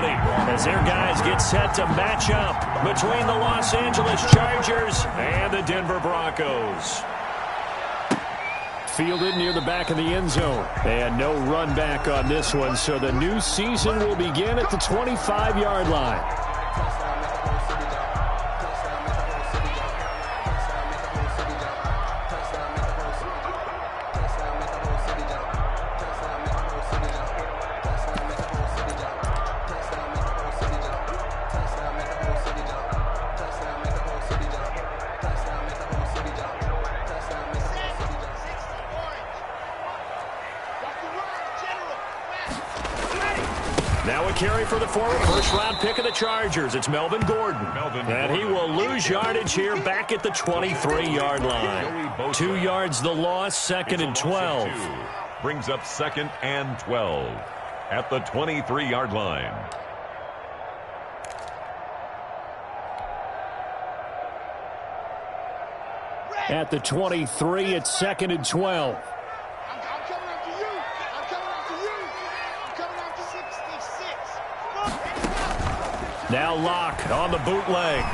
ready as their guys get set to match up between the Los Angeles Chargers and the Denver Broncos. Fielded near the back of the end zone. And no run back on this one, so the new season will begin at the 25-yard line. Now a carry for the former first-round pick of the Chargers. It's Melvin Gordon. And he will lose yardage here back at the 23-yard line. 2 yards the loss, second and 12. Brings up second and 12 at the 23-yard line. At the 23, it's second and 12. Now Locke on the bootleg.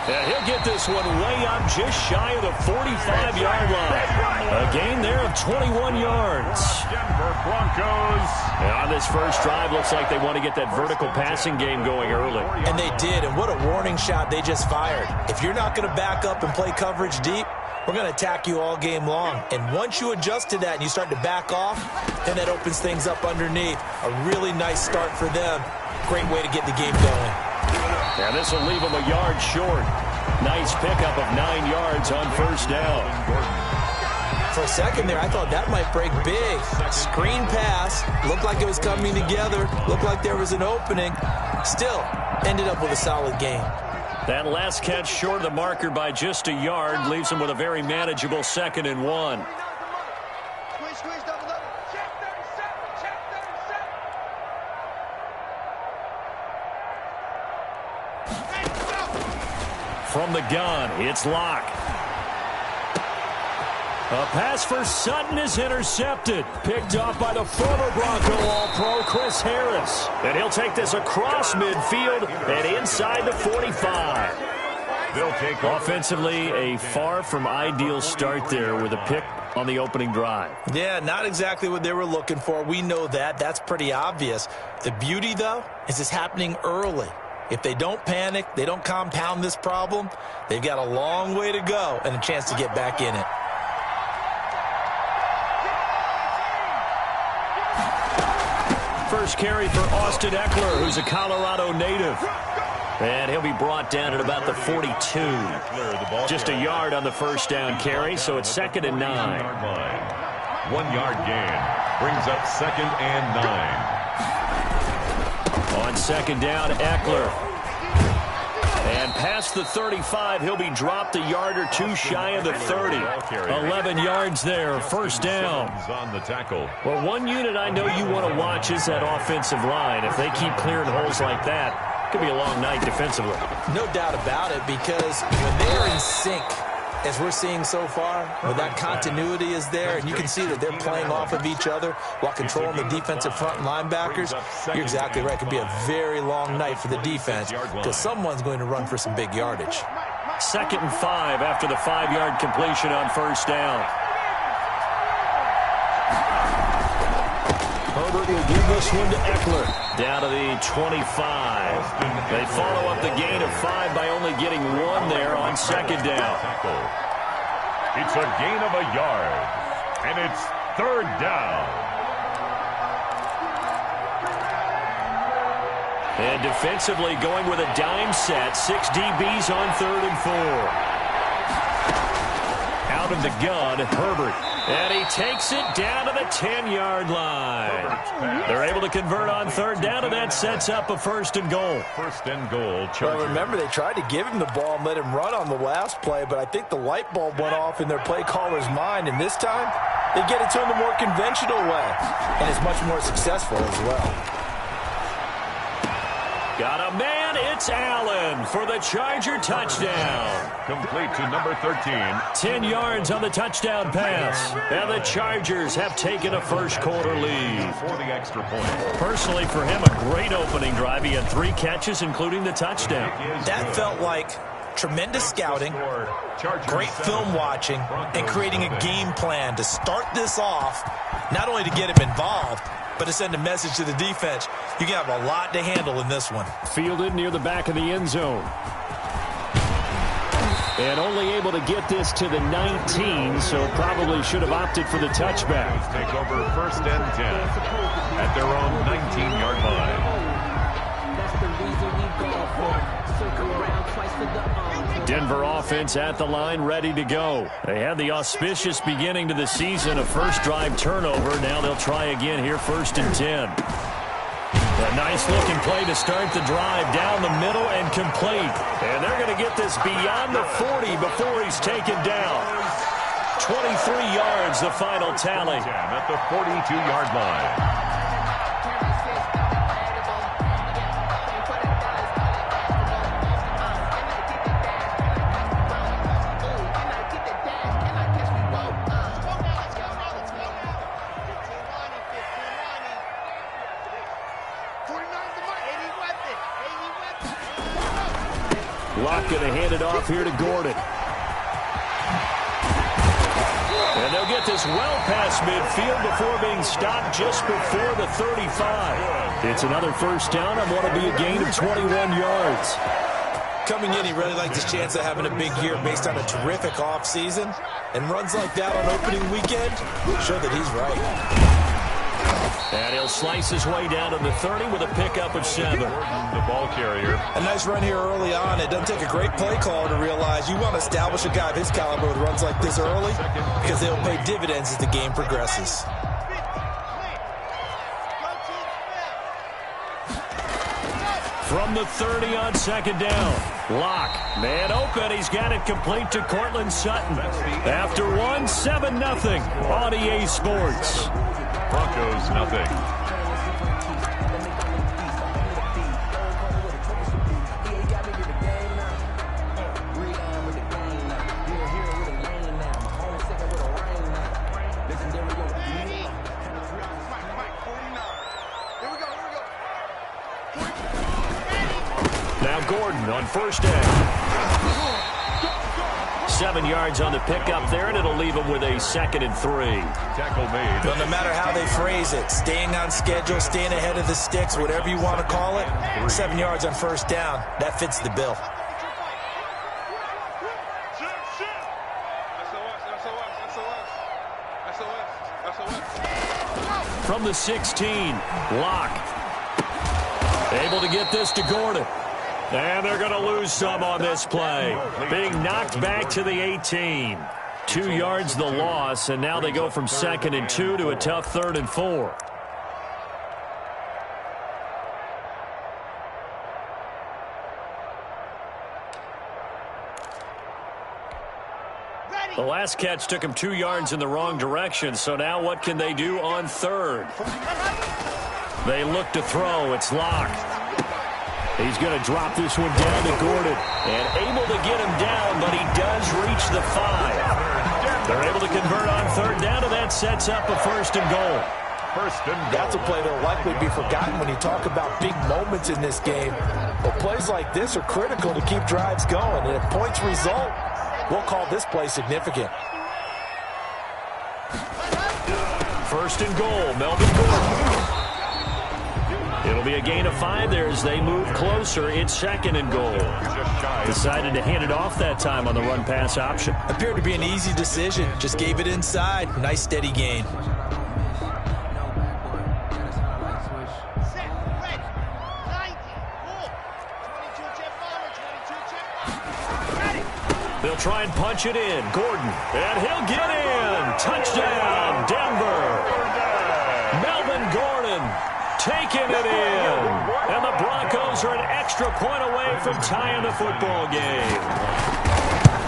And he'll get this one way up just shy of the 45-yard line. A gain there of 21 yards. Denver Broncos. And on this first drive, looks like they want to get that vertical passing game going early. And they did, and what a warning shot they just fired. If you're not going to back up and play coverage deep, we're going to attack you all game long. And once you adjust to that and you start to back off, then that opens things up underneath. A really nice start for them. Great way to get the game going. And this will leave them a yard short. Nice pickup of 9 yards on first down. For a second there, I thought that might break big. Screen pass. Looked like it was coming together. Looked like there was an opening. Still, ended up with a solid game. That last catch short of the marker by just a yard leaves him with a very manageable second and 1. From the gun, it's Locke. A pass for Sutton is intercepted. Picked off by the former Bronco All-Pro, Chris Harris. And he'll take this across midfield and inside the 45. They'll take offensively, a far from ideal start there with a pick on the opening drive. Yeah, not exactly what they were looking for. We know that. That's pretty obvious. The beauty, though, is it's happening early. If they don't panic, they don't compound this problem, they've got a long way to go and a chance to get back in it. First carry for Austin Eckler, who's a Colorado native. And he'll be brought down at about the 42. Just a yard on the first down carry, so it's second and 9. 1 yard gain brings up second and 9. On second down, Eckler. And past the 35, he'll be dropped a yard or two shy of the 30. 11 yards there, first down. On the tackle. Well, one unit I know you want to watch is that offensive line. If they keep clearing holes like that, it could be a long night defensively. No doubt about it, because when they're in sync, as we're seeing so far, when that continuity is there, and you can see that they're playing off of each other while controlling the defensive front linebackers, you're exactly right. It could be a very long night for the defense because someone's going to run for some big yardage. Second and 5 after the 5-yard completion on first down. Herbert will give this one to Eckler. Down to the 25. They follow up the gain of 5 by only getting 1 there on second down. It's a gain of a yard, and it's third down. And defensively going with a dime set. 6 DBs on third and 4. Out of the gun, Herbert. And he takes it down to the 10-yard line. They're able to convert on third down, and that sets up a first and goal. First and goal. Well, remember, they tried to give him the ball and let him run on the last play, but I think the light bulb went off in their play caller's mind, and this time they get it to him the more conventional way, and it's much more successful as well. Got a man, it's Allen for the Charger touchdown. Complete to number 13. 10 yards on the touchdown pass. And the Chargers have taken a first-quarter lead. For the extra point. Personally, for him, a great opening drive. He had 3 catches, including the touchdown. That felt like tremendous scouting, great film watching, and creating a game plan to start this off, not only to get him involved, but to send a message to the defense. You can have a lot to handle in this one. Fielded near the back of the end zone. And only able to get this to the 19, so probably should have opted for the touchback. Take over 1st and 10 at their own 19-yard line. That's the reason we go for it. Circle around twice for the Denver offense at the line, ready to go. They had the auspicious beginning to the season, a first drive turnover. Now they'll try again here, 1st and 10. A nice-looking play to start the drive down the middle and complete. And they're going to get this beyond the 40 before he's taken down. 23 yards, the final tally. At the 42-yard line. Locke going to hand it off here to Gordon. And they'll get this well past midfield before being stopped just before the 35. It's another first down on what will be a gain of 21 yards. Coming in, he really liked his chance of having a big year based on a terrific offseason. And runs like that on opening weekend show that he's right. And he'll slice his way down to the 30 with a pickup of 7. The ball carrier. A nice run here early on. It doesn't take a great play caller to realize you want to establish a guy of his caliber with runs like this early because they'll pay dividends as the game progresses. From the 30 on 2nd down. Locke, man open. He's got it complete to Cortland Sutton. After 1, 7-0 on EA Sports. Broncos, nothing. Now Gordon on 1st down. 7 yards on the pickup there, and it'll leave him with a 2nd and 3. Tackle made. Well, no matter how they phrase it, staying on schedule, staying ahead of the sticks, whatever you want to call it, 7 yards on 1st down, that fits the bill. From the 16, Locke. Able to get this to Gordon. And they're going to lose some on this play. Being knocked back to the 18. 2 yards the loss, and now they go from 2nd and 2 to a tough 3rd and 4. The last catch took him 2 yards in the wrong direction, so now what can they do on 3rd? They look to throw. It's Locke. He's going to drop this one down to Gordon. And able to get him down, but he does reach the 5. They're able to convert on 3rd down, and that sets up a 1st and goal. 1st and goal. That's a play that will likely be forgotten when you talk about big moments in this game. But plays like this are critical to keep drives going. And if points result, we'll call this play significant. 1st and goal, Melvin Gordon. It'll be a gain of 5 there as they move closer. It's 2nd and goal. Decided to hand it off that time on the run-pass option. Appeared to be an easy decision. Just gave it inside. Nice steady gain. They'll try and punch it in. Gordon, and he'll get in. Touchdown, Denver. Melvin Gordon taking it in. And the Broncos are an extra point away from tying the football game.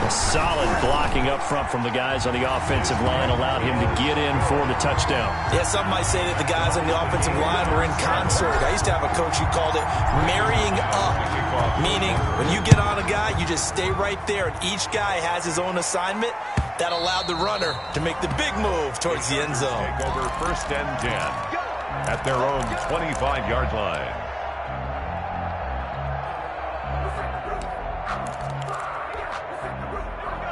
A solid blocking up front from the guys on the offensive line allowed him to get in for the touchdown. Yeah, some might say that the guys on the offensive line were in concert. I used to have a coach who called it marrying up, meaning when you get on a guy, you just stay right there, and each guy has his own assignment. That allowed the runner to make the big move towards the end zone. Take over 1st and 10 at their own 25-yard line.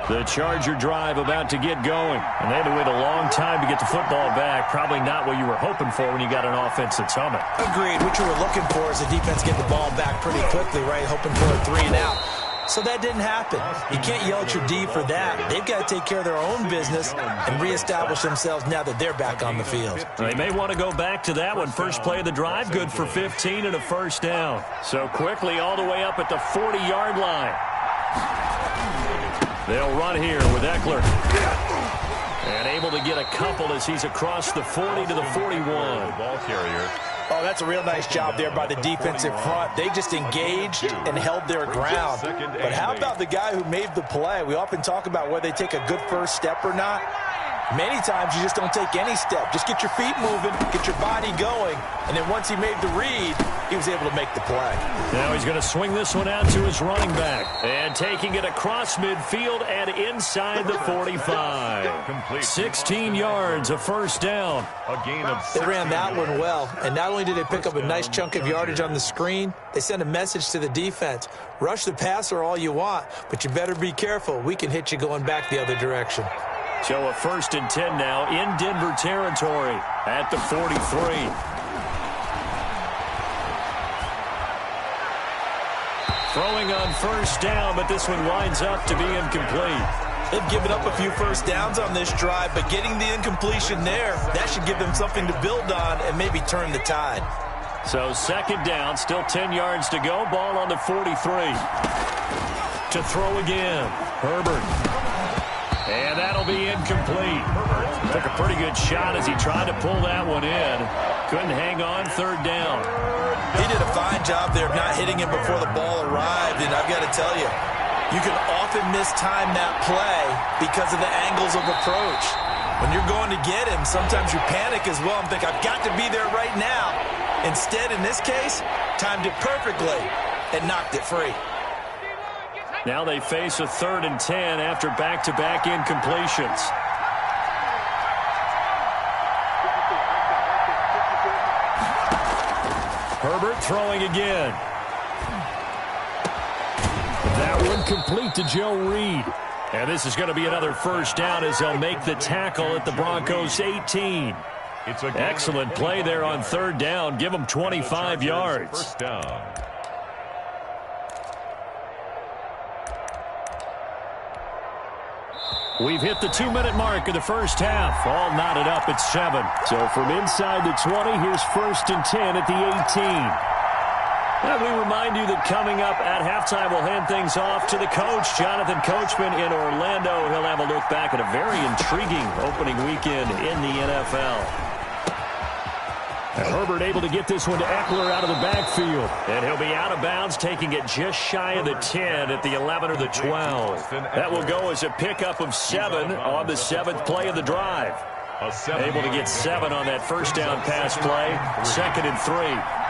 The Charger drive about to get going. And they had to wait a long time to get the football back. Probably not what you were hoping for when you got an offense that's humming. Agreed. What you were looking for is the defense get the ball back pretty quickly, right? Hoping for a 3-and-out. So that didn't happen. You can't yell at your D for that. They've got to take care of their own business and reestablish themselves now that they're back on the field. They may want to go back to that one. First play of the drive, good for 15 and a first down. So quickly all the way up at the 40-yard line. They'll run here with Eckler. And able to get a couple as he's across the 40 to the 41. Ball carrier. Oh, that's a real nice job there by the defensive front. They just engaged and held their ground. But how about the guy who made the play? We often talk about whether they take a good first step or not. Many times you just don't take any step. Just get your feet moving, get your body going, and then once he made the read, he was able to make the play. Now he's going to swing this one out to his running back. And taking it across midfield and inside the 45. 16 yards, a first down. A gain of 6. They ran that one well, and not only did they pick up a nice chunk of yardage on the screen, they sent a message to the defense. Rush the passer all you want, but you better be careful. We can hit you going back the other direction. So a 1st and 10 now in Denver territory at the 43. Throwing on first down, but this one winds up to be incomplete. They've given up a few first downs on this drive, but getting the incompletion there, that should give them something to build on and maybe turn the tide. So 2nd down, still 10 yards to go. Ball on the 43. To throw again, Herbert. And that'll be incomplete. Took a pretty good shot as he tried to pull that one in. Couldn't hang on, 3rd down. He did a fine job there of not hitting him before the ball arrived, and I've got to tell you, you can often mistime that play because of the angles of approach. When you're going to get him, sometimes you panic as well and think, I've got to be there right now. Instead, in this case, timed it perfectly and knocked it free. Now they face a 3rd and 10 after back-to-back incompletions. Herbert throwing again. That one complete to Joe Reed. And this is going to be another first down as they'll make the tackle at the Broncos 18. Excellent play there on 3rd down. Give them 25 yards. First down. We've hit the 2-minute mark of the first half. All knotted up at 7. So from inside the 20, here's 1st and 10 at the 18. And we remind you that coming up at halftime, we'll hand things off to the coach, Jonathan Coachman in Orlando. He'll have a look back at a very intriguing opening weekend in the NFL. And Herbert able to get this one to Eckler out of the backfield. And he'll be out of bounds, taking it just shy of the 10 at the 11 or the 12. That will go as a pickup of 7 on the 7th play of the drive. Able to get 7 on that first down pass play. 2nd and 3.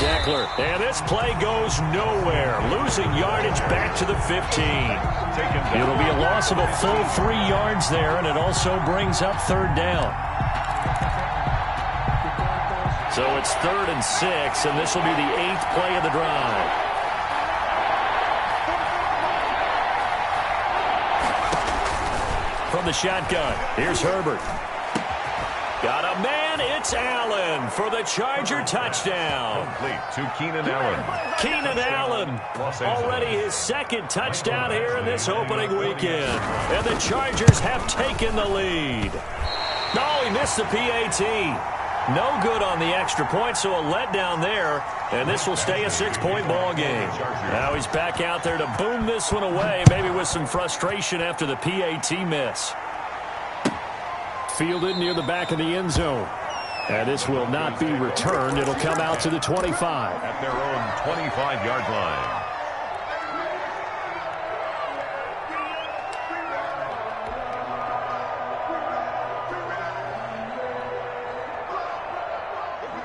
Eckler. And this play goes nowhere. Losing yardage back to the 15. It'll be a loss of a full 3 yards there, and it also brings up 3rd down. So it's 3rd and 6, and this will be the 8th play of the drive. From the shotgun, here's Herbert. Got a man, it's Allen for the Charger touchdown. Complete to Keenan Allen. Keenan Allen, already his 2nd touchdown here in this opening weekend. And the Chargers have taken the lead. No, he missed the PAT. No good on the extra point, so a letdown there. And this will stay a 6-point ball game. Now he's back out there to boom this one away, maybe with some frustration after the PAT miss. fielded near the back of the end zone. And this will not be returned. It'll come out to the 25. At their own 25-yard line.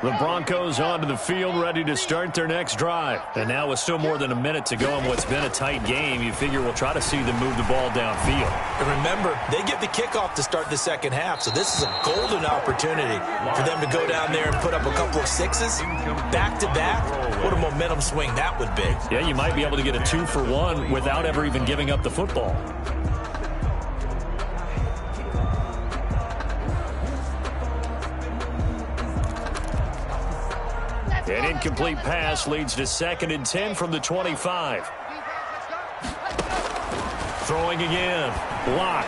The Broncos onto the field, ready to start their next drive. And now with still more than a minute to go in what's been a tight game, you figure we'll try to see them move the ball downfield. And remember, they get the kickoff to start the second half, so this is a golden opportunity for them to go down there and put up a couple of sixes back-to-back. What a momentum swing that would be. Yeah, you might be able to get a 2-for-1 without ever even giving up the football. An incomplete pass leads to 2nd and 10 from the 25. Throwing again. Block.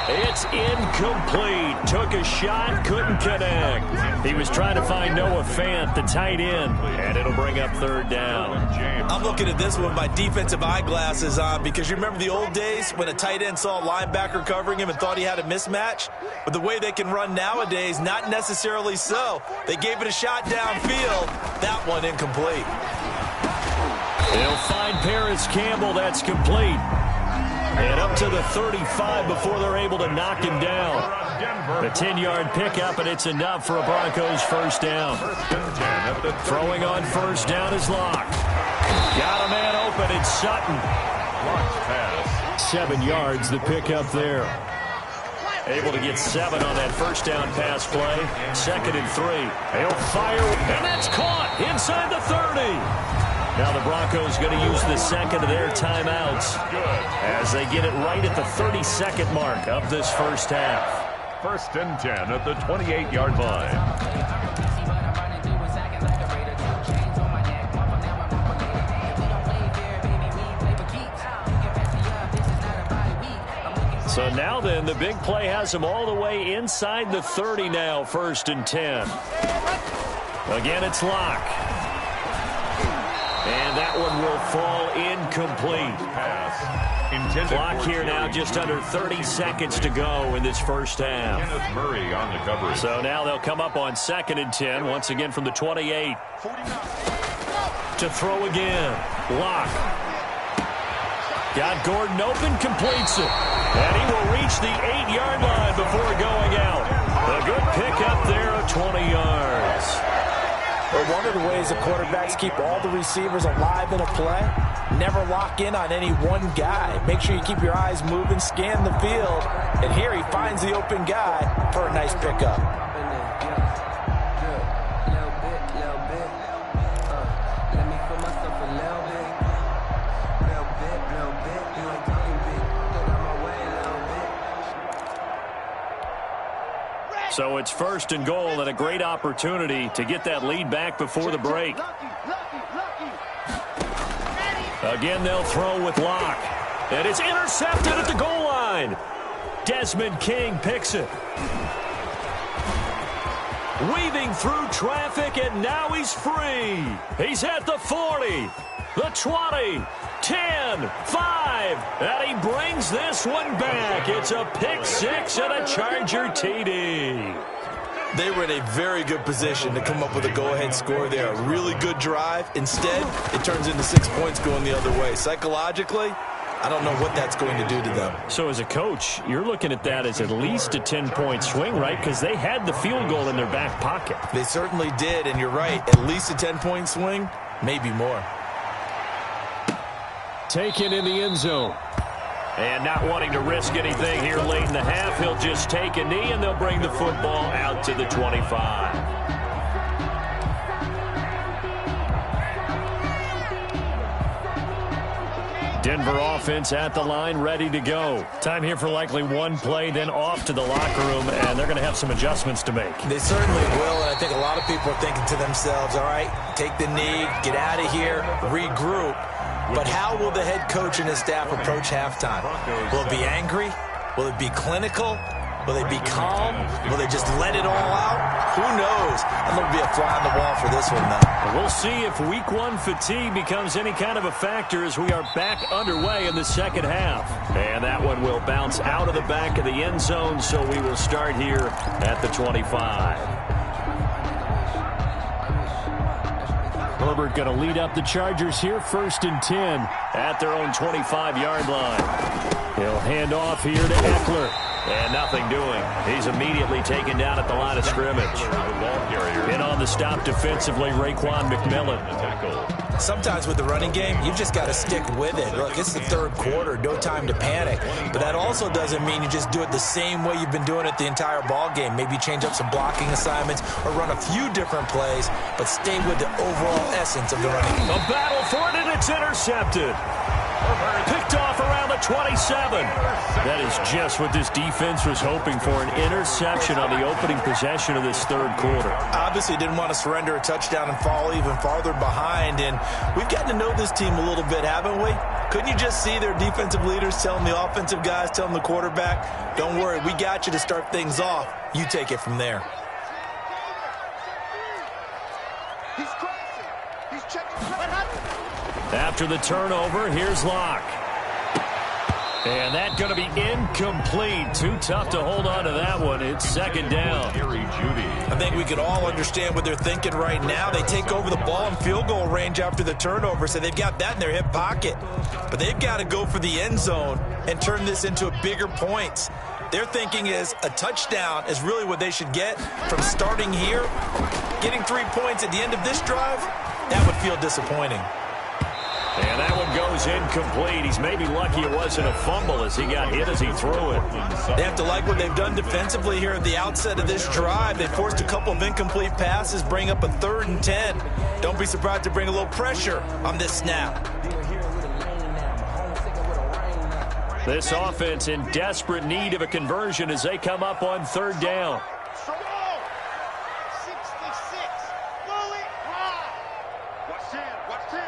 It's incomplete. Took a shot, couldn't connect. He was trying to find Noah Fant, the tight end, and it'll bring up 3rd down. I'm looking at this one with my defensive eyeglasses on because you remember the old days when a tight end saw a linebacker covering him and thought he had a mismatch? But the way they can run nowadays, not necessarily so. They gave it a shot downfield. That one incomplete. They'll find Paris Campbell. That's complete. And up to the 35 before they're able to knock him down. The 10-yard pickup, and it's enough for a Broncos 1st down. Throwing on 1st down is Locke. Got a man open, it's Sutton. 7 yards, the pickup there. Able to get 7 on that 1st down pass play. 2nd and 3. He'll fire, and that's caught inside the 30. Now the Broncos going to use the 2nd of their timeouts as they get it right at the 32nd mark of this 1st half. 1st and 10 at the 28-yard line. So now then, the big play has them all the way inside the 30 now, 1st and 10. Again, it's Locke. And that one will fall incomplete. Clock here now, just under 30 seconds to go in this 1st half. Kenneth Murray on the coverage. So now they'll come up on 2nd and 10, once again from the 28. To throw again. Locke. Got Gordon open, completes it. And he will reach the 8-yard line before going out. A good pickup there of 20 yards. Well, one of the ways the quarterbacks keep all the receivers alive in a play, never lock in on any one guy. Make sure you keep your eyes moving, scan the field, and here he finds the open guy for a nice pickup. So it's 1st and goal and a great opportunity to get that lead back before the break. Again, they'll throw with Locke. And it's intercepted at the goal line. Desmond King picks it. Weaving through traffic, and now he's free. He's at the 40, the 20, 10, 5, and he brings this one back. It's a pick 6 and a Charger TD. They were in a very good position to come up with a go-ahead score there. A really good drive. Instead, it turns into 6 points going the other way. Psychologically, I don't know what that's going to do to them. So as a coach, you're looking at that as at least a 10-point swing, right? Because they had the field goal in their back pocket. They certainly did, and you're right. At least a 10-point swing, maybe more. Taken in the end zone. And not wanting to risk anything here late in the half, he'll just take a knee, and they'll bring the football out to the 25. Denver offense at the line, ready to go. Time here for likely one play, then off to the locker room, and they're going to have some adjustments to make. They certainly will, and I think a lot of people are thinking to themselves, all right, take the knee, get out of here, regroup. But how will the head coach and his staff approach halftime? Will it be angry? Will it be clinical? Will they be calm? Will they just let it all out? Who knows? I'm going to be a fly on the wall for this one, though. We'll see if week one fatigue becomes any kind of a factor as we are back underway in the second half. And that one will bounce out of the back of the end zone, so we will start here at the 25. Herbert going to lead up the Chargers here, 1st and 10 at their own 25-yard line. He'll hand off here to Eckler. And nothing doing. He's immediately taken down at the line of scrimmage. In on the stop defensively, Raekwon McMillan. Sometimes with the running game, you just got to stick with it. Look, it's the third quarter, no time to panic. But that also doesn't mean you just do it the same way you've been doing it the entire ball game. Maybe change up some blocking assignments or run a few different plays, but stay with the overall essence of the running game. A battle for it, and it's intercepted. Picked off around the 27. That is just what this defense was hoping for, an interception on the opening possession of this third quarter. Obviously didn't want to surrender a touchdown and fall even farther behind, and we've gotten to know this team a little bit, haven't we? Couldn't you just see their defensive leaders telling the offensive guys, telling the quarterback, don't worry, we got you to start things off. You take it from there. He's crashing. He's checking. What happened? After the turnover, here's Locke. And that's going to be incomplete. Too tough to hold on to that one. It's second down. I think we could all understand what they're thinking right now. They take over the ball in field goal range after the turnover, so they've got that in their hip pocket. But they've got to go for the end zone and turn this into a bigger points. Their thinking is a touchdown is really what they should get from starting here. Getting 3 points at the end of this drive, that would feel disappointing. And that one goes incomplete. He's maybe lucky it wasn't a fumble as he got hit as he threw it. They have to like what they've done defensively here at the outset of this drive. They forced a couple of incomplete passes, bring up a 3rd and 10. Don't be surprised to bring a little pressure on this snap. This offense in desperate need of a conversion as they come up on 3rd down. 66. Fully high. Watch 10. Watch 10.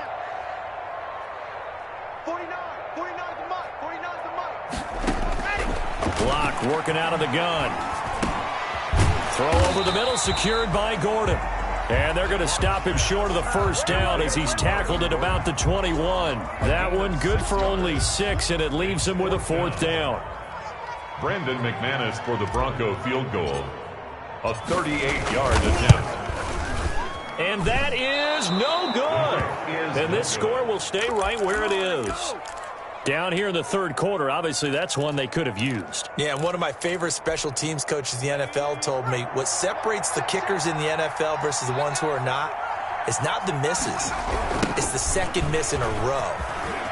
49. 49's the mark. 49's the mark. Ready. Block working out of the gun. Throw over the middle, secured by Gordon. And they're going to stop him short of the 1st down as he's tackled at about the 21. That one good for only 6, and it leaves him with a 4th down. Brandon McManus for the Bronco field goal. A 38-yard attempt. And that is no good. And this score will stay right where it is. Down here in the 3rd quarter, obviously that's one they could have used. Yeah, and one of my favorite special teams coaches in the NFL told me what separates the kickers in the NFL versus the ones who are not is not the misses. It's the second miss in a row.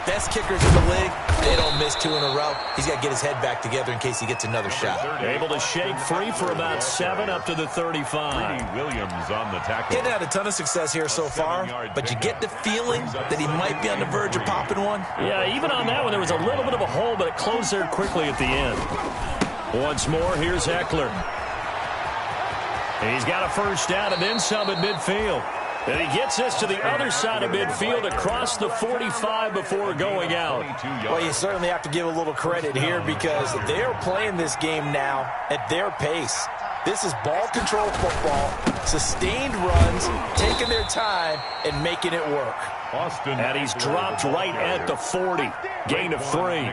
Best kickers in the league, they don't miss 2 in a row. He's got to get his head back together in case he gets another shot. Able to shake free for about 7 up to the 35. Williams on the tackle. He's had a ton of success here so far, but you get the feeling that he might be on the verge of popping one. Yeah, even on that one, there was a little bit of a hole, but it closed there quickly at the end. Once more, here's Eckler. He's got a 1st down and then some at midfield. And he gets this to the other side of midfield across the 45 before going out. Well, you certainly have to give a little credit here because they are playing this game now at their pace. This is ball control football, sustained runs, taking their time, and making it work. And he's dropped right at the 40. Gain of 3.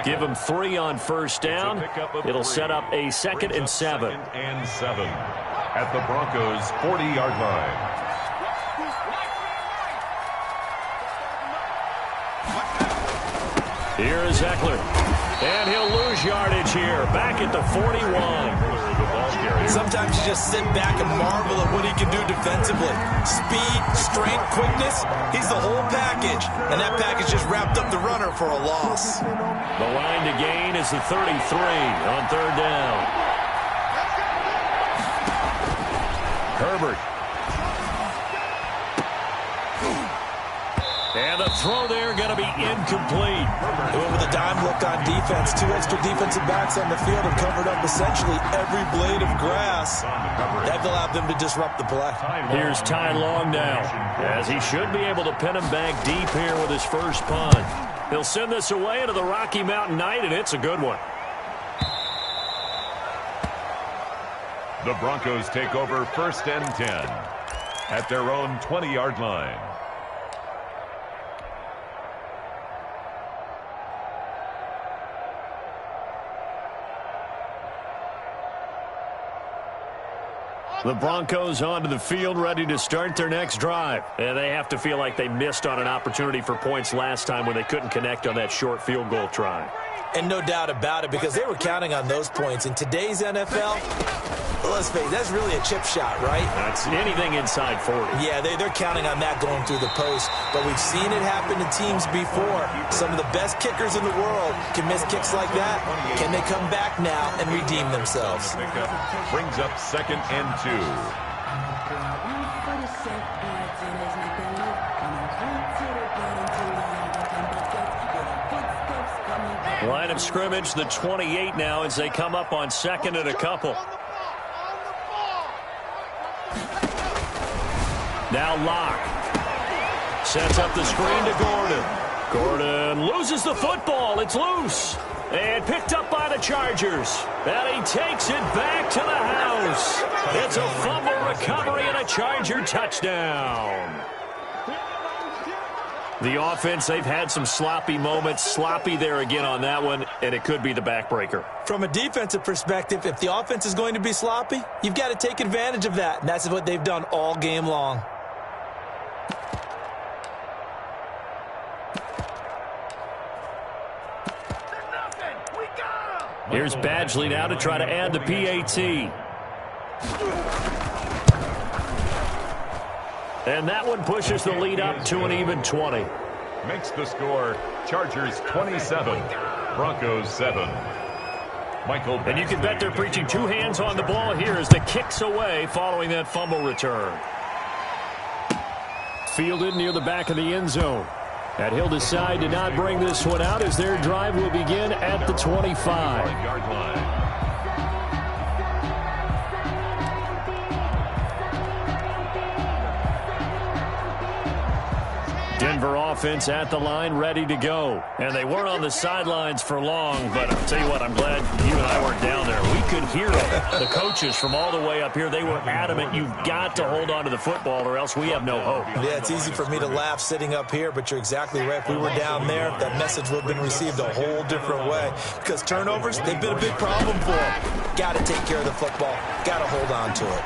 Give him 3 on 1st down. It'll set up a 2nd and 7. At the Broncos' 40-yard line. Here is Eckler. And he'll lose yardage here. Back at the 41. Sometimes you just sit back and marvel at what he can do defensively. Speed, strength, quickness, he's the whole package. And that package just wrapped up the runner for a loss. The line to gain is the 33 on 3rd down. Herbert. And the throw there going to be incomplete. They went with a dime look on defense. 2 extra defensive backs on the field and covered up essentially every blade of grass. That allowed them to disrupt the play. Here's Ty Long now, as he should be able to pin him back deep here with his first punt. He'll send this away into the Rocky Mountain night, and it's a good one. The Broncos take over 1st and 10 at their own 20-yard line. The Broncos onto the field, ready to start their next drive. And they have to feel like they missed on an opportunity for points last time when they couldn't connect on that short field goal try. And no doubt about it, because they were counting on those points. In today's NFL, let's face it, that's really a chip shot, right? That's anything inside 40. Yeah, they're counting on that going through the post. But we've seen it happen to teams before. Some of the best kickers in the world can miss kicks like that. Can they come back now and redeem themselves? Brings up 2nd and 2. Line of scrimmage, the 28 now as they come up on 2nd and a couple. Now Locke sets up the screen to Gordon. Gordon loses the football. It's loose. And picked up by the Chargers. And he takes it back to the house. It's a fumble recovery and a Charger touchdown. The offense, they've had some sloppy moments. Sloppy there again on that one, and it could be the backbreaker. From a defensive perspective, if the offense is going to be sloppy, you've got to take advantage of that. And that's what they've done all game long. Here's Badgley now to try to add the PAT. And that one pushes the lead up to an even 20. Makes the score Chargers 27, Broncos 7. Michael. And you can bet they're preaching two hands on the ball here as the kick's away following that fumble return. Fielded near the back of the end zone. And he'll decide to not bring this one out as their drive will begin at the 25-yard line. Denver offense at the line, ready to go. And they weren't on the sidelines for long, but I'll tell you what, I'm glad you and I weren't down there. We could hear it. The coaches from all the way up here, they were adamant, you've got to hold on to the football or else we have no hope. Yeah, it's easy for me to laugh sitting up here, but you're exactly right. If we were down there, that message would have been received a whole different way. Because turnovers, they've been a big problem for them. Got to take care of the football. Got to hold on to it.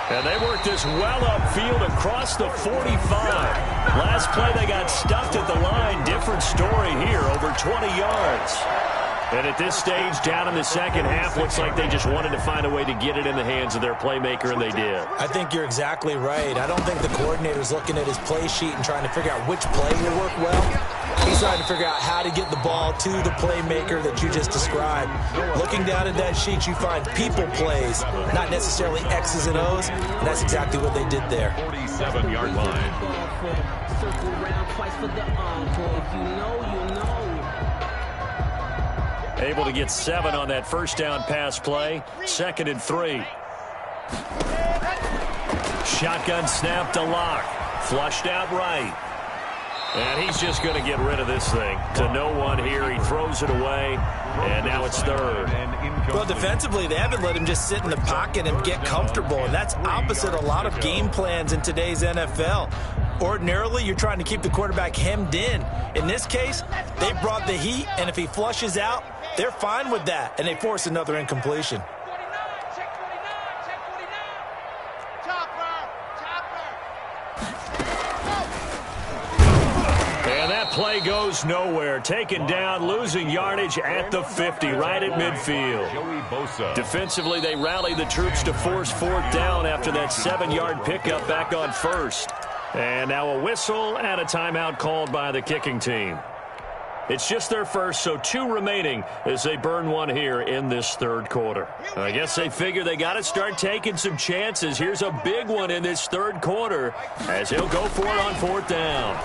And they worked this well upfield across the 45. Last play, they got stuffed at the line. Different story here, over 20 yards. And at this stage, down in the second half, looks like they just wanted to find a way to get it in the hands of their playmaker, and they did. I think you're exactly right. I don't think the coordinator's looking at his play sheet and trying to figure out which play will work well. He's trying to figure out how to get the ball to the playmaker that you just described. Looking down at that sheet, you find people plays, not necessarily X's and O's, and that's exactly what they did there. 47-yard line. Circle round twice for the encore. If you know, you know. Able to get 7 on that first down pass play. 2nd and 3. Shotgun snap to Locke. Flushed out right. And he's just going to get rid of this thing. To no one here. He throws it away. And now it's 3rd. Well, defensively, they haven't let him just sit in the pocket and get comfortable. And that's opposite a lot of game plans in today's NFL. Ordinarily, you're trying to keep the quarterback hemmed in. In this case, they brought the heat, and if he flushes out, they're fine with that, and they force another incompletion. And that play goes nowhere. Taken down, losing yardage at the 50, right at midfield. Defensively, they rally the troops to force 4th down after that 7-yard pickup back on 1st. And now a whistle and a timeout called by the kicking team. It's just their first, so 2 remaining as they burn one here in this 3rd quarter. I guess they figure they got to start taking some chances. Here's a big one in this 3rd quarter as he'll go for it on 4th down.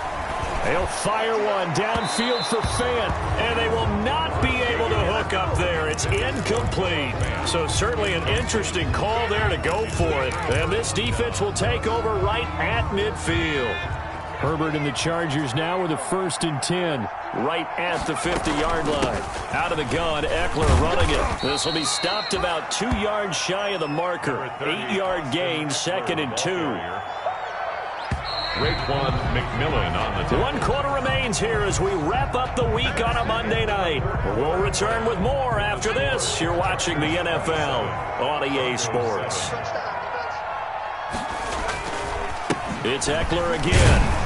They'll fire one downfield for Fant, and they will not be able to hook up there. It's incomplete. So certainly an interesting call there to go for it. And this defense will take over right at midfield. Herbert and the Chargers now with a 1st and 10, right at the 50-yard line. Out of the gun, Eckler running it. This will be stopped about 2 yards shy of the marker. 8-yard gain, 2nd and 2. Raekwon McMillan on the 1 quarter remains here as we wrap up the week on a Monday night. We'll return with more after this. You're watching the NFL on EA Sports. It's Eckler again.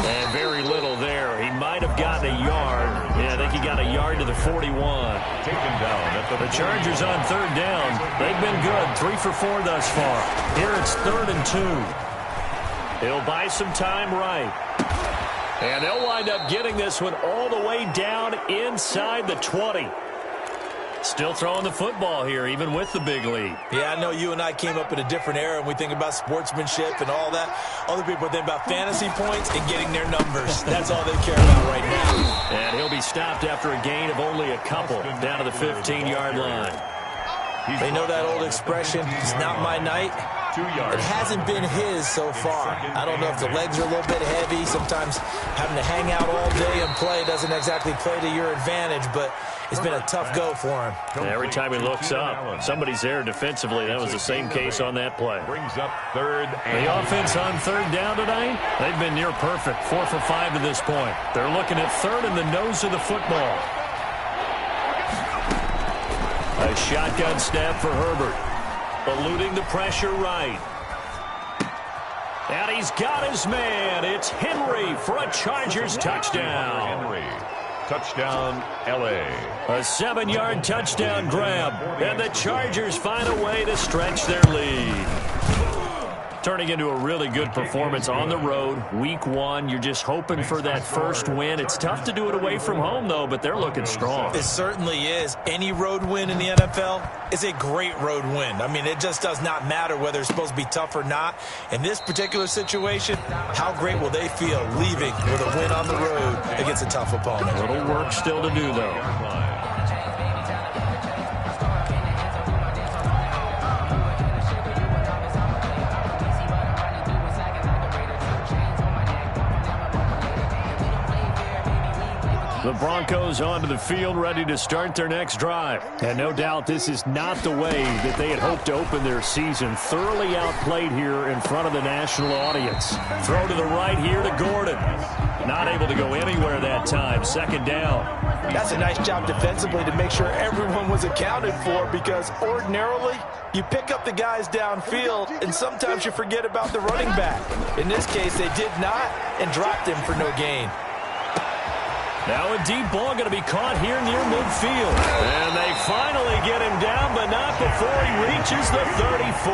And very little there. He might have gotten a yard. Yeah, I think he got a yard to the 41. taken down at the Chargers on 3rd down. They've been good. 3 for 4 thus far. Here it's 3rd and 2. He'll buy some time right. And they'll wind up getting this one all the way down inside the 20. Still throwing the football here, even with the big lead. Yeah, I know you and I came up in a different era, and we think about sportsmanship and all that. Other people think about fantasy points and getting their numbers. That's all they care about right now. And he'll be stopped after a gain of only a couple down to the 15-yard line. They know that old expression, it's not my night. 2 yards. It hasn't been his so far. I don't know if the legs are a little bit heavy. Sometimes having to hang out all day and play doesn't exactly play to your advantage, but it's been a tough go for him. And every time he looks up, somebody's there defensively. That was the same case on that play. Brings up 3rd and The offense on 3rd down tonight, they've been near perfect. 4 for 5 to this point. They're looking at 3rd in the nose of the football. A shotgun snap for Herbert. Eluding the pressure right. And he's got his man. It's Henry for a Chargers touchdown. Henry. Touchdown, L.A. A 7-yard touchdown grab. And the Chargers find a way to stretch their lead. Turning into a really good performance on the road. Week 1, you're just hoping for that first win. It's tough to do it away from home, though, but they're looking strong. It certainly is. Any road win in the NFL is a great road win. I mean, it just does not matter whether it's supposed to be tough or not. In this particular situation, how great will they feel leaving with a win on the road against a tough opponent? A little work still to do, though. The Broncos onto the field, ready to start their next drive. And no doubt this is not the way that they had hoped to open their season. Thoroughly outplayed here in front of the national audience. Throw to the right here to Gordon. Not able to go anywhere that time. 2nd down. That's a nice job defensively to make sure everyone was accounted for, because ordinarily you pick up the guys downfield and sometimes you forget about the running back. In this case, they did not and dropped him for no gain. Now a deep ball going to be caught here near midfield. And they finally get him down, but not before he reaches the 34.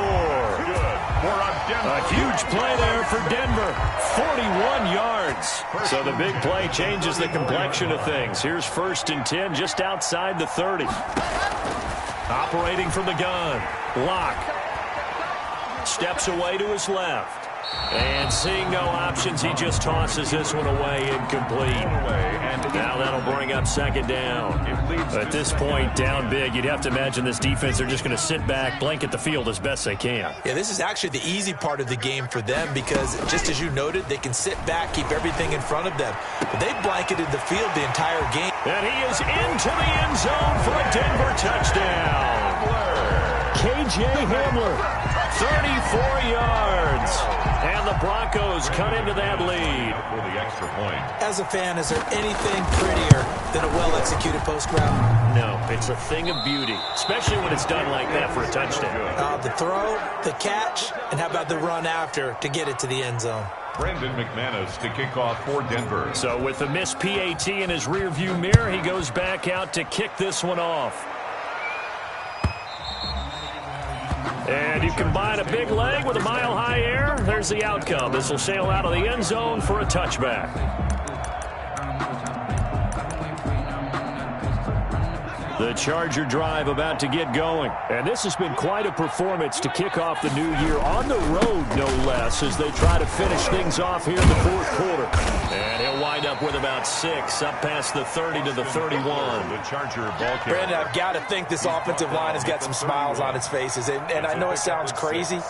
A huge play there for Denver. 41 yards. So the big play changes the complexion of things. Here's 1st and 10 just outside the 30. Operating from the gun. Lock. Steps away to his left. And seeing no options, he just tosses this one away, incomplete. Now that'll bring up 2nd down. At this point, down big, you'd have to imagine this defense, they're just going to sit back, blanket the field as best they can. Yeah, this is actually the easy part of the game for them, because just as you noted, they can sit back, keep everything in front of them. But they blanketed the field the entire game. And he is into the end zone for a Denver touchdown. K.J. Hamler. 34 yards. And the Broncos cut into that lead. For the extra point. As a fan, is there anything prettier than a well-executed post route? No, it's a thing of beauty, especially when it's done like that for a touchdown. The throw, the catch, and how about the run after to get it to the end zone? Brandon McManus to kick off for Denver. So with the missed PAT in his rearview mirror, he goes back out to kick this one off. And you combine a big leg with a mile-high air, there's the outcome. This will sail out of the end zone for a touchback. The Charger drive about to get going. And this has been quite a performance to kick off the new year on the road, no less, as they try to finish things off here in the 4th quarter. And he'll wind up with about 6, up past the 30 to the 31. The Charger ball carrier. Brandon, I've got to think this offensive line has got some smiles on its faces. And I know it sounds crazy,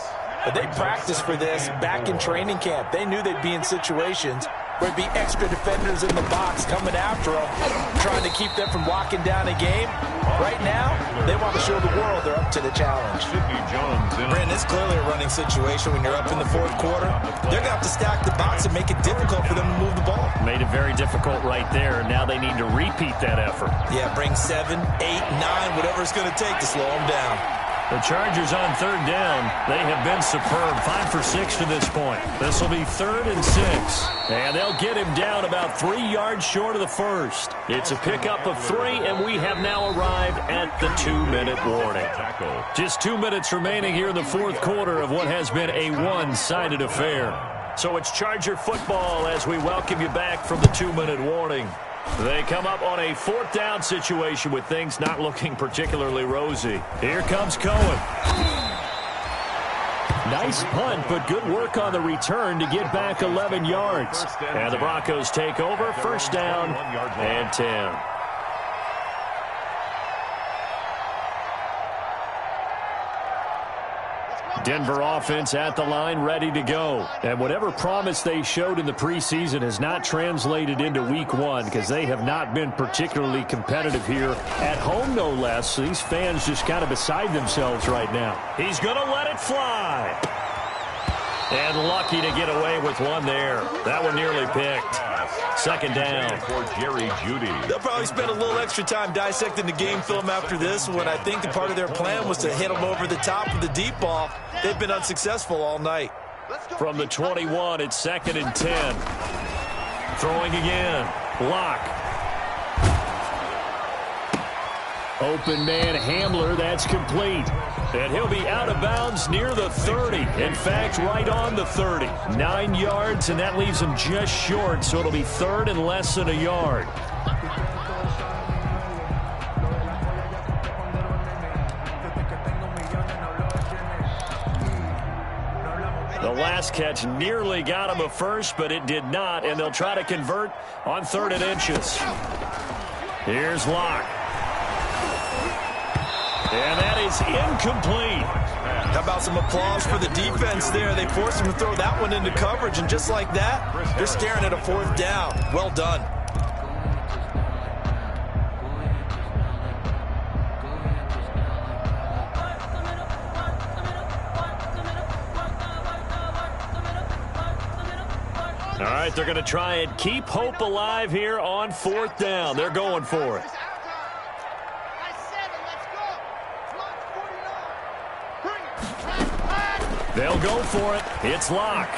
But they practiced for this back in training camp. They knew they'd be in situations where there'd be extra defenders in the box coming after them, trying to keep them from locking down a game. Right now, they want to show the world they're up to the challenge. Brandon, it's clearly a running situation when you're up in the fourth quarter. They're going to have to stack the box and make it difficult for them to move the ball. Made it very difficult right there. Now they need to repeat that effort. Yeah, bring 7, 8, 9, whatever it's going to take to slow them down. The Chargers on third down. They have been superb. 5 for 6 to this point. This will be 3rd and 6. And they'll get him down about 3 yards short of the first. It's a pickup of 3, and we have now arrived at the 2-minute warning. Just 2 minutes remaining here in the fourth quarter of what has been a one-sided affair. So it's Charger football as we welcome you back from the 2-minute warning. They come up on a 4th down situation with things not looking particularly rosy. Here comes Cohen. Nice punt, but good work on the return to get back 11 yards. And the Broncos take over, 1st down and 10. Denver offense at the line, ready to go. And whatever promise they showed in the preseason has not translated into week 1 because they have not been particularly competitive here at home, no less. So these fans just kind of beside themselves right now. He's going to let it fly. And lucky to get away with one there. That one nearly picked. 2nd down. For Jerry Jeudy. They'll probably spend a little extra time dissecting the game film after this when I think the part of their plan was to hit them over the top of the deep ball. They've been unsuccessful all night. From the 21, it's 2nd and 10. Throwing again. Lock. Open man Hamler, that's complete. And he'll be out of bounds near the 30. In fact, right on the 30. 9 yards, and that leaves him just short, so it'll be 3rd and less than a yard. The last catch nearly got him a first, but it did not, and they'll try to convert on 3rd and inches. Here's Locke. And that is incomplete. How about some applause for the defense there? They forced him to throw that one into coverage, and just like that, they're staring at a 4th down. Well done. All right, they're going to try and keep hope alive here on 4th down. They're going for it. They'll go for it. It's Locke.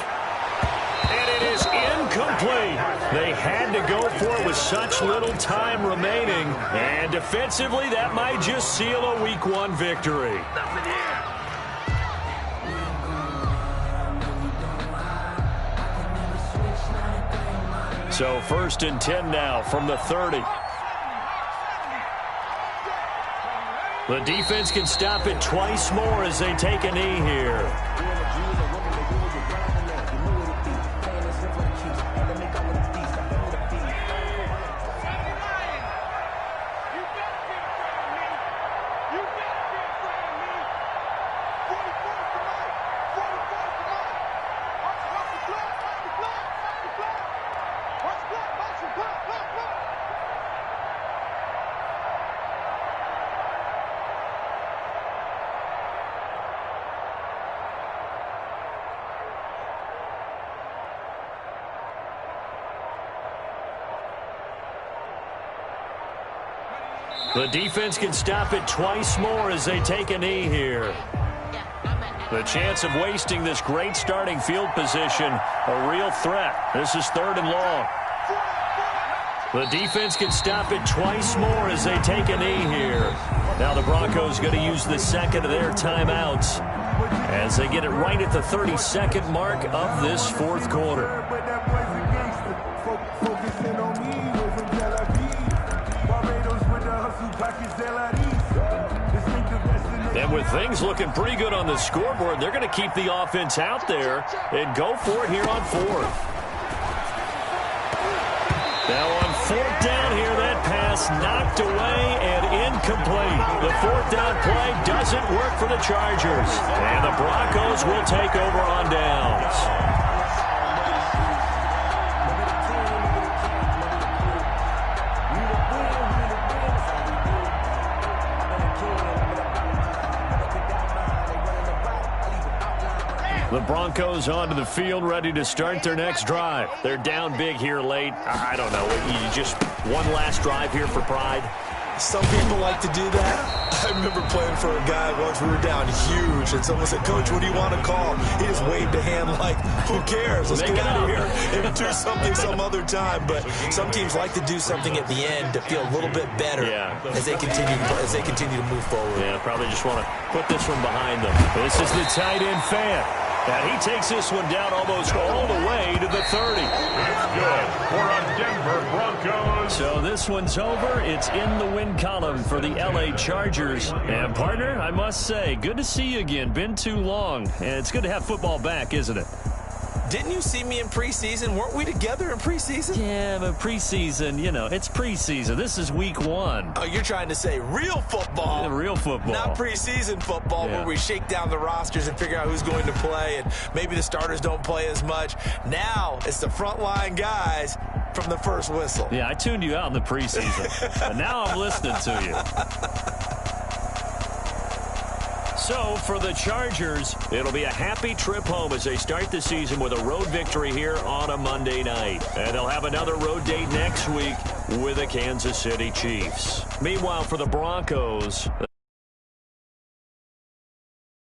And it is incomplete. They had to go for it with such little time remaining. And defensively, that might just seal a Week 1 victory. So 1st and 10 now from the 30. The defense can stop it twice more as they take a knee here. The defense can stop it twice more as they take a knee here. The chance of wasting this great starting field position, a real threat. This is 3rd and long. The defense can stop it twice more as they take a knee here. Now the Broncos going to use the 2nd of their timeouts as they get it right at the 32nd mark of this 4th quarter. And with things looking pretty good on the scoreboard, they're going to keep the offense out there and go for it here on 4th. Now on 4th down here, that pass is knocked away and incomplete. The fourth down play doesn't work for the Chargers. And the Broncos will take over on downs. The Broncos onto the field, ready to start their next drive. They're down big here late. I don't know. You just one last drive here for pride? Some people like to do that. I remember playing for a guy once. We were down huge, and someone said, "Coach, what do you want to call?" He just waved a hand like, "Who cares? Let's get out of here and do something some other time." But some teams like to do something at the end to feel a little bit better as they continue to move forward. Yeah, probably just want to put this one behind them. This is the tight end fan. And he takes this one down almost all the way to the 30. It's good for a Denver Broncos. So this one's over. It's in the win column for the L.A. Chargers. And, partner, I must say, good to see you again. Been too long. And it's good to have football back, isn't it? Didn't you see me in preseason? Weren't we together in preseason? Yeah, but preseason, you know, it's preseason. This is week 1. Oh, you're trying to say real football. Yeah, real football. Not preseason football where we shake down the rosters and figure out who's going to play, and maybe the starters don't play as much. Now it's the frontline guys from the first whistle. Yeah, I tuned you out in the preseason. But now I'm listening to you. So, for the Chargers, it'll be a happy trip home as they start the season with a road victory here on a Monday night. And they'll have another road date next week with the Kansas City Chiefs. Meanwhile, for the Broncos,